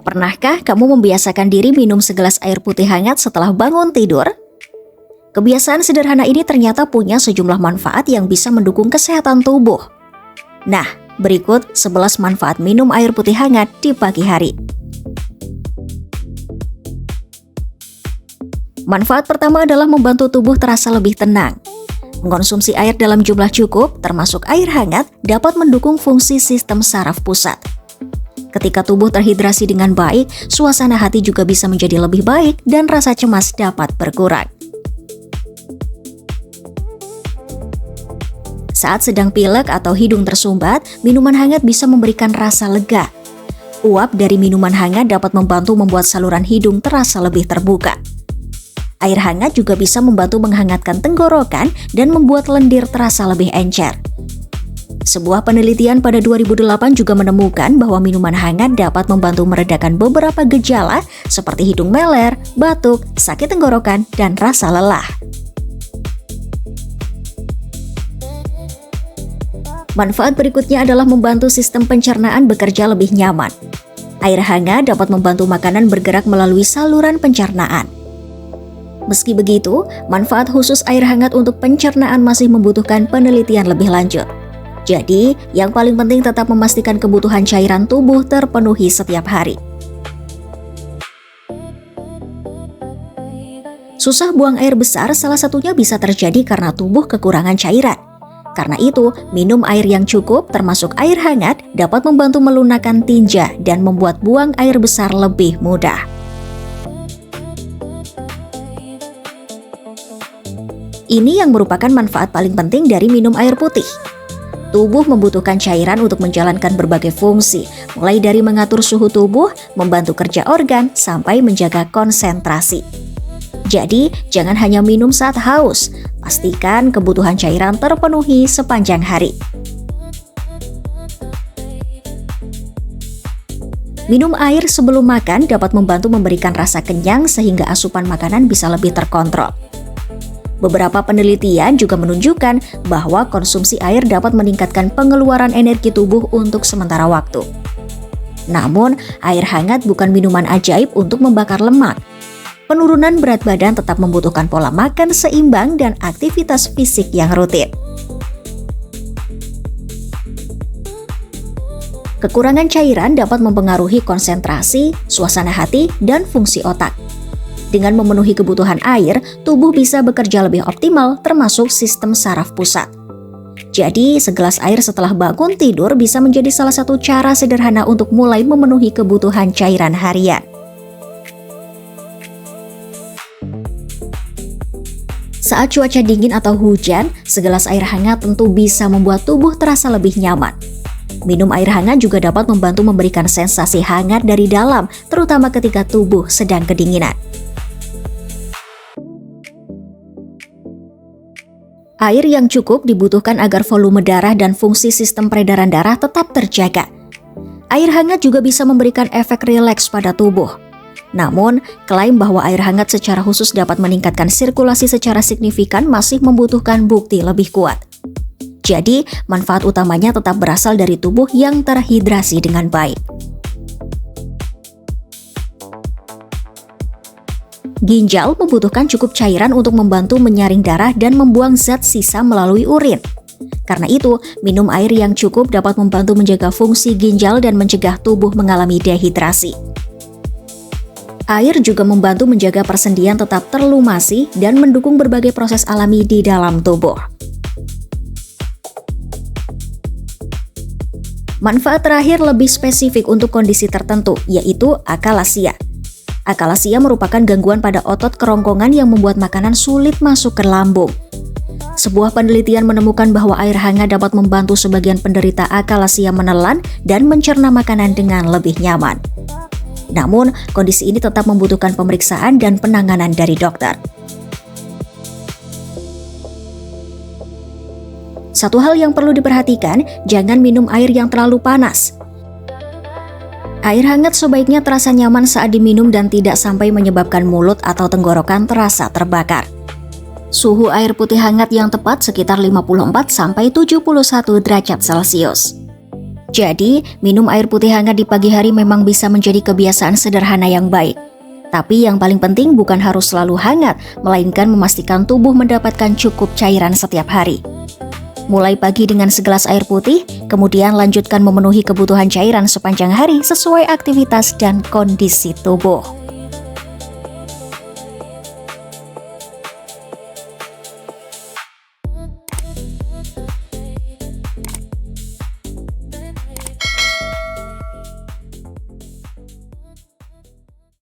Pernahkah kamu membiasakan diri minum segelas air putih hangat setelah bangun tidur? Kebiasaan sederhana ini ternyata punya sejumlah manfaat yang bisa mendukung kesehatan tubuh. Nah, berikut 11 manfaat minum air putih hangat di pagi hari. Manfaat pertama adalah membantu tubuh terasa lebih tenang. Mengonsumsi air dalam jumlah cukup, termasuk air hangat, dapat mendukung fungsi sistem saraf pusat. Ketika tubuh terhidrasi dengan baik, suasana hati juga bisa menjadi lebih baik dan rasa cemas dapat berkurang. Saat sedang pilek atau hidung tersumbat, minuman hangat bisa memberikan rasa lega. Uap dari minuman hangat dapat membantu membuat saluran hidung terasa lebih terbuka. Air hangat juga bisa membantu menghangatkan tenggorokan dan membuat lendir terasa lebih encer. Sebuah penelitian pada 2008 juga menemukan bahwa minuman hangat dapat membantu meredakan beberapa gejala seperti hidung meler, batuk, sakit tenggorokan, dan rasa lelah. Manfaat berikutnya adalah membantu sistem pencernaan bekerja lebih nyaman. Air hangat dapat membantu makanan bergerak melalui saluran pencernaan. Meski begitu, manfaat khusus air hangat untuk pencernaan masih membutuhkan penelitian lebih lanjut. Jadi, yang paling penting tetap memastikan kebutuhan cairan tubuh terpenuhi setiap hari. Susah buang air besar salah satunya bisa terjadi karena tubuh kekurangan cairan. Karena itu, minum air yang cukup termasuk air hangat dapat membantu melunakkan tinja dan membuat buang air besar lebih mudah. Ini yang merupakan manfaat paling penting dari minum air putih. Tubuh membutuhkan cairan untuk menjalankan berbagai fungsi, mulai dari mengatur suhu tubuh, membantu kerja organ, sampai menjaga konsentrasi. Jadi, jangan hanya minum saat haus, pastikan kebutuhan cairan terpenuhi sepanjang hari. Minum air sebelum makan dapat membantu memberikan rasa kenyang sehingga asupan makanan bisa lebih terkontrol. Beberapa penelitian juga menunjukkan bahwa konsumsi air dapat meningkatkan pengeluaran energi tubuh untuk sementara waktu. Namun, air hangat bukan minuman ajaib untuk membakar lemak. Penurunan berat badan tetap membutuhkan pola makan seimbang dan aktivitas fisik yang rutin. Kekurangan cairan dapat mempengaruhi konsentrasi, suasana hati, dan fungsi otak. Dengan memenuhi kebutuhan air, tubuh bisa bekerja lebih optimal termasuk sistem saraf pusat. Jadi, segelas air setelah bangun tidur bisa menjadi salah satu cara sederhana untuk mulai memenuhi kebutuhan cairan harian. Saat cuaca dingin atau hujan, segelas air hangat tentu bisa membuat tubuh terasa lebih nyaman. Minum air hangat juga dapat membantu memberikan sensasi hangat dari dalam, terutama ketika tubuh sedang kedinginan. Air yang cukup dibutuhkan agar volume darah dan fungsi sistem peredaran darah tetap terjaga. Air hangat juga bisa memberikan efek rileks pada tubuh. Namun, klaim bahwa air hangat secara khusus dapat meningkatkan sirkulasi secara signifikan masih membutuhkan bukti lebih kuat. Jadi, manfaat utamanya tetap berasal dari tubuh yang terhidrasi dengan baik. Ginjal membutuhkan cukup cairan untuk membantu menyaring darah dan membuang zat sisa melalui urin. Karena itu, minum air yang cukup dapat membantu menjaga fungsi ginjal dan mencegah tubuh mengalami dehidrasi. Air juga membantu menjaga persendian tetap terlumasi dan mendukung berbagai proses alami di dalam tubuh. Manfaat terakhir lebih spesifik untuk kondisi tertentu, yaitu akalasia. Akalasia merupakan gangguan pada otot kerongkongan yang membuat makanan sulit masuk ke lambung. Sebuah penelitian menemukan bahwa air hangat dapat membantu sebagian penderita akalasia menelan dan mencerna makanan dengan lebih nyaman. Namun, kondisi ini tetap membutuhkan pemeriksaan dan penanganan dari dokter. Satu hal yang perlu diperhatikan, jangan minum air yang terlalu panas. Air hangat sebaiknya terasa nyaman saat diminum dan tidak sampai menyebabkan mulut atau tenggorokan terasa terbakar. Suhu air putih hangat yang tepat sekitar 54-71 derajat Celcius. Jadi, minum air putih hangat di pagi hari memang bisa menjadi kebiasaan sederhana yang baik. Tapi yang paling penting bukan harus selalu hangat, melainkan memastikan tubuh mendapatkan cukup cairan setiap hari. Mulai pagi dengan segelas air putih, kemudian lanjutkan memenuhi kebutuhan cairan sepanjang hari sesuai aktivitas dan kondisi tubuh.